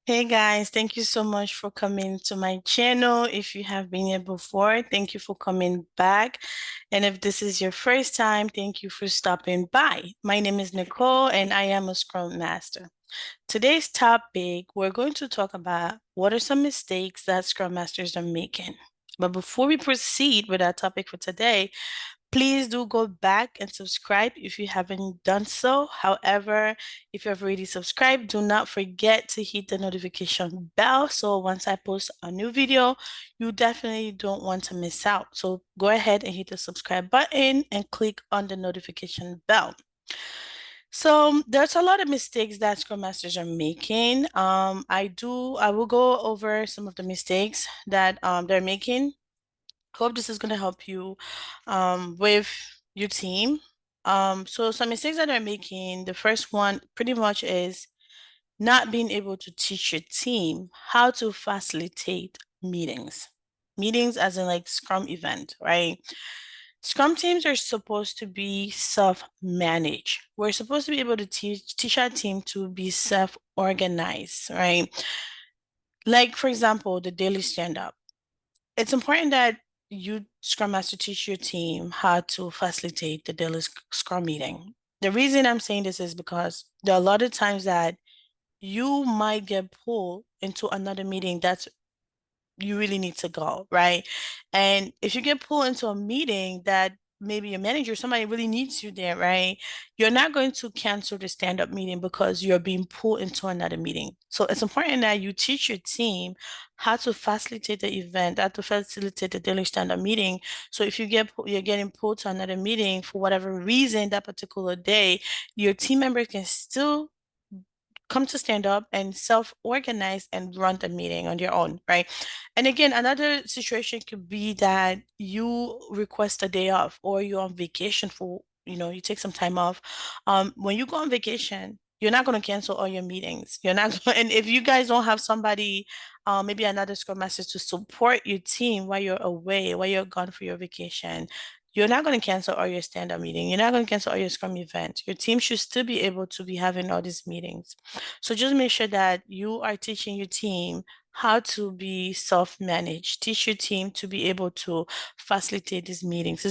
Hey guys, thank you so much for coming to my channel. If you have been here before, thank you for coming back. And if this is your first time, thank you for stopping by. My name is Nicole and I am a Scrum Master. Today's topic, we're going to talk about what are some mistakes that Scrum Masters are making. But before we proceed with our topic for today, please do go back and subscribe if you haven't done so. However, if you have already subscribed, do not forget to hit the notification bell. So once I post a new video, you definitely don't want to miss out. So go ahead and hit the subscribe button and click on the notification bell. So there's a lot of mistakes that Scrum Masters are making. I will go over some of the mistakes that they're making. Hope this is going to help you with your team. So some mistakes that they're making, the first one pretty much is not being able to teach your team how to facilitate meetings. Meetings as in like Scrum event, right? Scrum teams are supposed to be self-managed. We're supposed to be able to teach our team to be self-organized, right? Like for example, the daily stand-up. It's important that you, Scrum Master, teach your team how to facilitate the daily Scrum meeting. The reason I'm saying this is because there are a lot of times that you might get pulled into another meeting that's you really need to go, right? And if you get pulled into a meeting that maybe your manager, somebody really needs you there, right? You're not going to cancel the stand-up meeting because you're being pulled into another meeting. So it's important that you teach your team how to facilitate the event, how to facilitate the daily stand-up meeting. So if you're getting pulled to another meeting for whatever reason that particular day, your team member can still come to stand up and self-organize and run the meeting on your own, right? And again, another situation could be that you request a day off or you're on vacation for, you take some time off. When you go on vacation, you're not going to cancel all your meetings. You're not going, and if you guys don't have somebody, maybe another Scrum Master to support your team while you're away, while you're gone for your vacation, you're not going to cancel all your stand-up meeting. You're not going to cancel all your Scrum event. Your team should still be able to be having all these meetings. So just make sure that you are teaching your team how to be self-managed. Teach your team to be able to facilitate these meetings.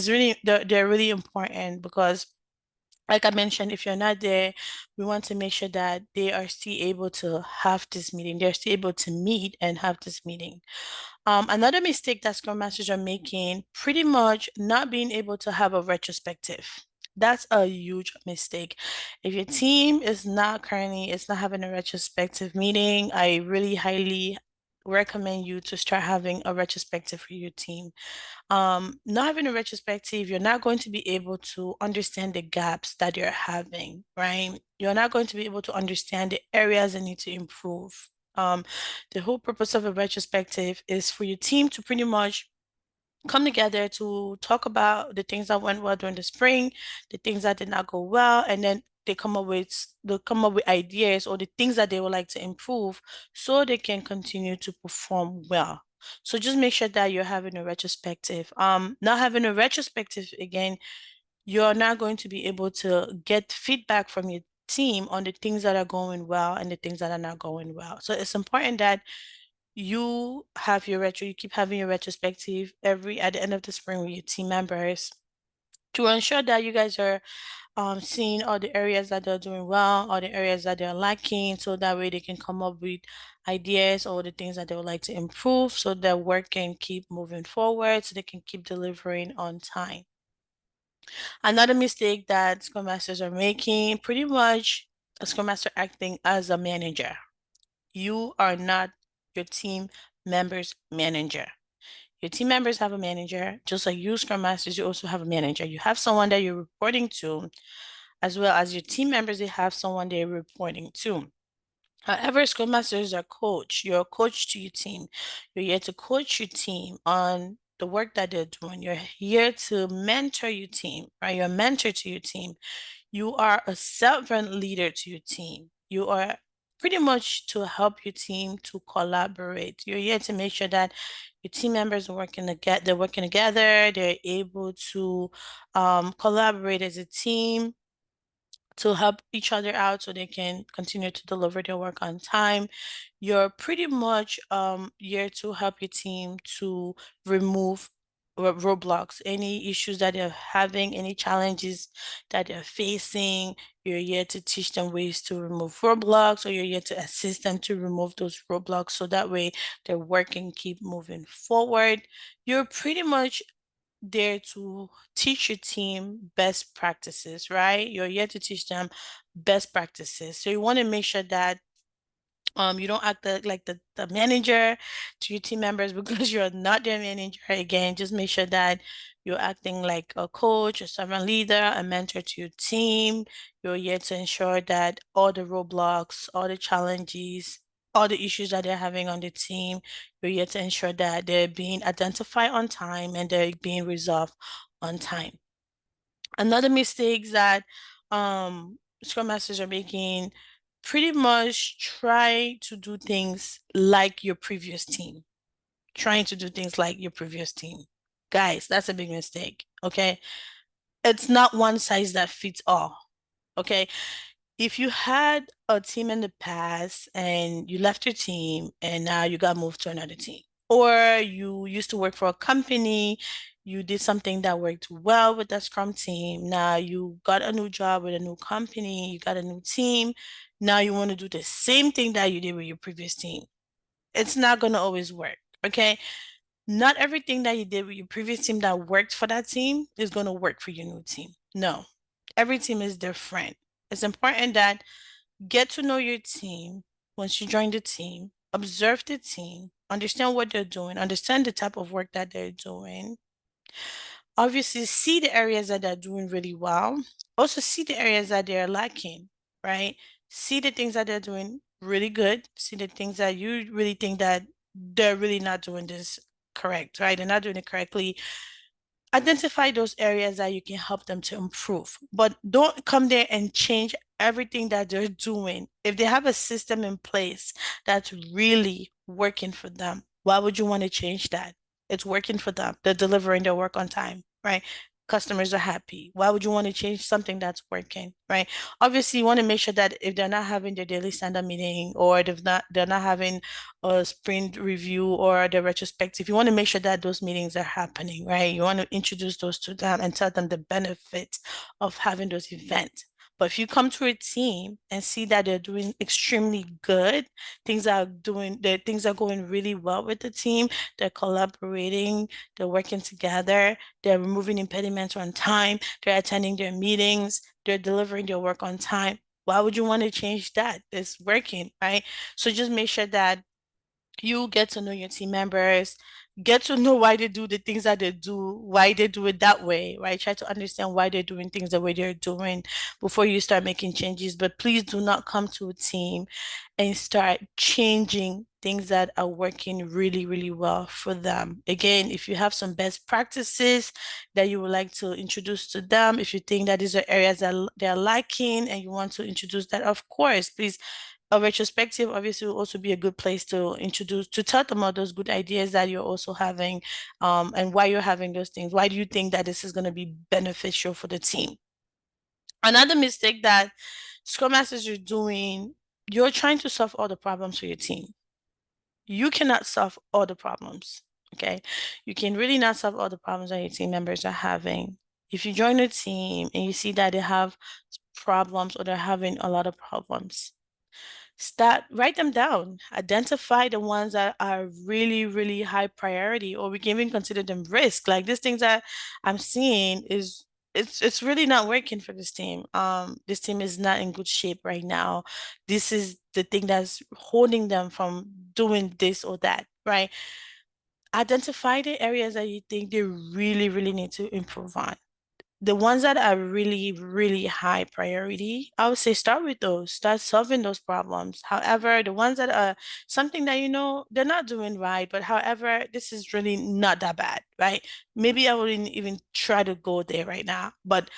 They're really important because like I mentioned, if you're not there, we want to make sure that they are still able to have this meeting. They're still able to meet and have this meeting. Another mistake that Scrum Masters are making, pretty much not being able to have a retrospective. That's a huge mistake. If your team is not having a retrospective meeting, I really highly recommend you to start having a retrospective for your team. Not having a retrospective, you're not going to be able to understand the gaps that you're having, right? You're not going to be able to understand the areas that need to improve. Um, the whole purpose of a retrospective is for your team to pretty much come together to talk about the things that went well during the spring, the things that did not go well, and then they'll come up with ideas or the things that they would like to improve so they can continue to perform well. So just make sure that you're having a retrospective. Not having a retrospective again, you're not going to be able to get feedback from your team on the things that are going well and the things that are not going well. So it's important that you keep having your retrospective every at the end of the spring with your team members to ensure that you guys are seeing all the areas that they're doing well, all the areas that they're lacking, so that way they can come up with ideas or the things that they would like to improve so their work can keep moving forward, so they can keep delivering on time. Another mistake that Scrum Masters are making, pretty much a Scrum Master acting as a manager. You are not your team members' manager. Your team members have a manager, just like you, Scrum Masters, you also have a manager. You have someone that you're reporting to, as well as your team members, they have someone they're reporting to. However, Scrum Master is a coach. You're a coach to your team. You're here to coach your team on the work that they're doing. You're here to mentor your team, right? You're a mentor to your team. You are a servant leader to your team. You are pretty much to help your team to collaborate. You're here to make sure that your team members are they're working together, they're able to collaborate as a team to help each other out so they can continue to deliver their work on time. You're pretty much here to help your team to remove roadblocks, any issues that they're having, any challenges that they're facing. You're here to teach them ways to remove roadblocks, or you're here to assist them to remove those roadblocks so that way their work can keep moving forward. You're pretty much there to teach your team best practices, right? You're here to teach them best practices. So you want to make sure that you don't act like the manager to your team members because you're not their manager. Again, just make sure that you're acting like a coach, a servant leader, a mentor to your team. You're here to ensure that all the roadblocks, all the challenges, all the issues that they're having on the team, you're here to ensure that they're being identified on time and they're being resolved on time. Another mistake that Scrum Masters are making, pretty much try to do things like your previous team. Trying to do things like your previous team. Guys, that's a big mistake, okay? It's not one size that fits all, okay? If you had a team in the past and you left your team and now you got moved to another team, or you used to work for a company, you did something that worked well with that Scrum team, now you got a new job with a new company, you got a new team, now you want to do the same thing that you did with your previous team. It's not going to always work, okay? Not everything that you did with your previous team that worked for that team is going to work for your new team. No, every team is different. It's important that get to know your team once you join the team, observe the team, understand what they're doing, understand the type of work that they're doing. Obviously, see the areas that they're doing really well. Also, see the areas that they're lacking, right? See the things that they're doing really good. See the things that you really think that they're really not doing this correct, right? They're not doing it correctly. Identify those areas that you can help them to improve, but don't come there and change everything that they're doing. If they have a system in place that's really working for them, why would you want to change that? It's working for them. They're delivering their work on time, right? Customers are happy. Why would you want to change something that's working, right? Obviously, you want to make sure that if they're not having their daily stand-up meeting, or they're not having a sprint review or the retrospective, you want to make sure that those meetings are happening, right? You want to introduce those to them and tell them the benefits of having those events. But if you come to a team and see that they're doing extremely good, things are going really well with the team, they're collaborating, they're working together, they're removing impediments on time, they're attending their meetings, they're delivering their work on time. Why would you want to change that? It's working, right? So just make sure that you get to know your team members, get to know why they do the things that they do, why they do it that way, right? Try to understand why they're doing things the way they're doing before you start making changes. But please do not come to a team and start changing things that are working really, really well for them. Again, if you have some best practices that you would like to introduce to them, if you think that these are areas that they're lacking and you want to introduce that, of course, please, a retrospective obviously will also be a good place to introduce, to tell them about those good ideas that you're also having, and why you're having those things. Why do you think that this is going to be beneficial for the team? Another mistake that Scrum Masters are doing, you're trying to solve all the problems for your team. You cannot solve all the problems, okay? You can really not solve all the problems that your team members are having. If you join a team and you see that they have problems or they're having a lot of problems, write them down, identify the ones that are really, really high priority, or we can even consider them risk. Like these things that I'm seeing is it's really not working for this team. This team is not in good shape right now. This is the thing that's holding them from doing this or that, right? Identify the areas that you think they really, really need to improve on. The ones that are really, really high priority, I would say start with those, start solving those problems. However, the ones that are something that you know they're not doing right, but however, this is really not that bad, right? Maybe I wouldn't even try to go there right now, but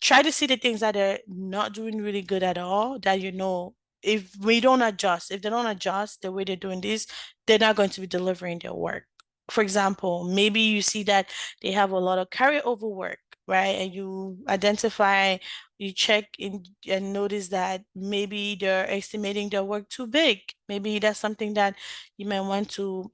try to see the things that are not doing really good at all, that you know, if they don't adjust the way they're doing this, they're not going to be delivering their work. For example, maybe you see that they have a lot of carryover work, right? And you identify, you check in and notice that maybe they're estimating their work too big. Maybe that's something that you might want to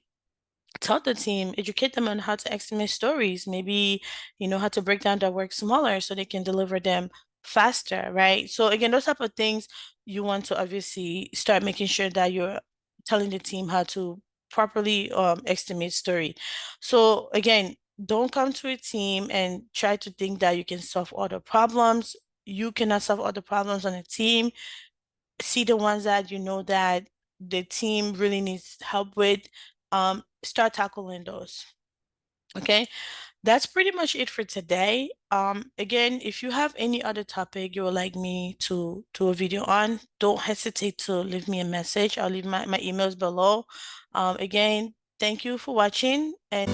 tell the team, educate them on how to estimate stories, maybe, how to break down their work smaller so they can deliver them faster, right? So again, those type of things you want to obviously start making sure that you're telling the team how to properly estimate story. So again, don't come to a team and try to think that you can solve all the problems. You cannot solve all the problems on a team. See the ones that you know that the team really needs help with, start tackling those. Okay, that's pretty much it for today. Again, if you have any other topic you would like me to do a video on, don't hesitate to leave me a message. I'll leave my emails below. Again, thank you for watching and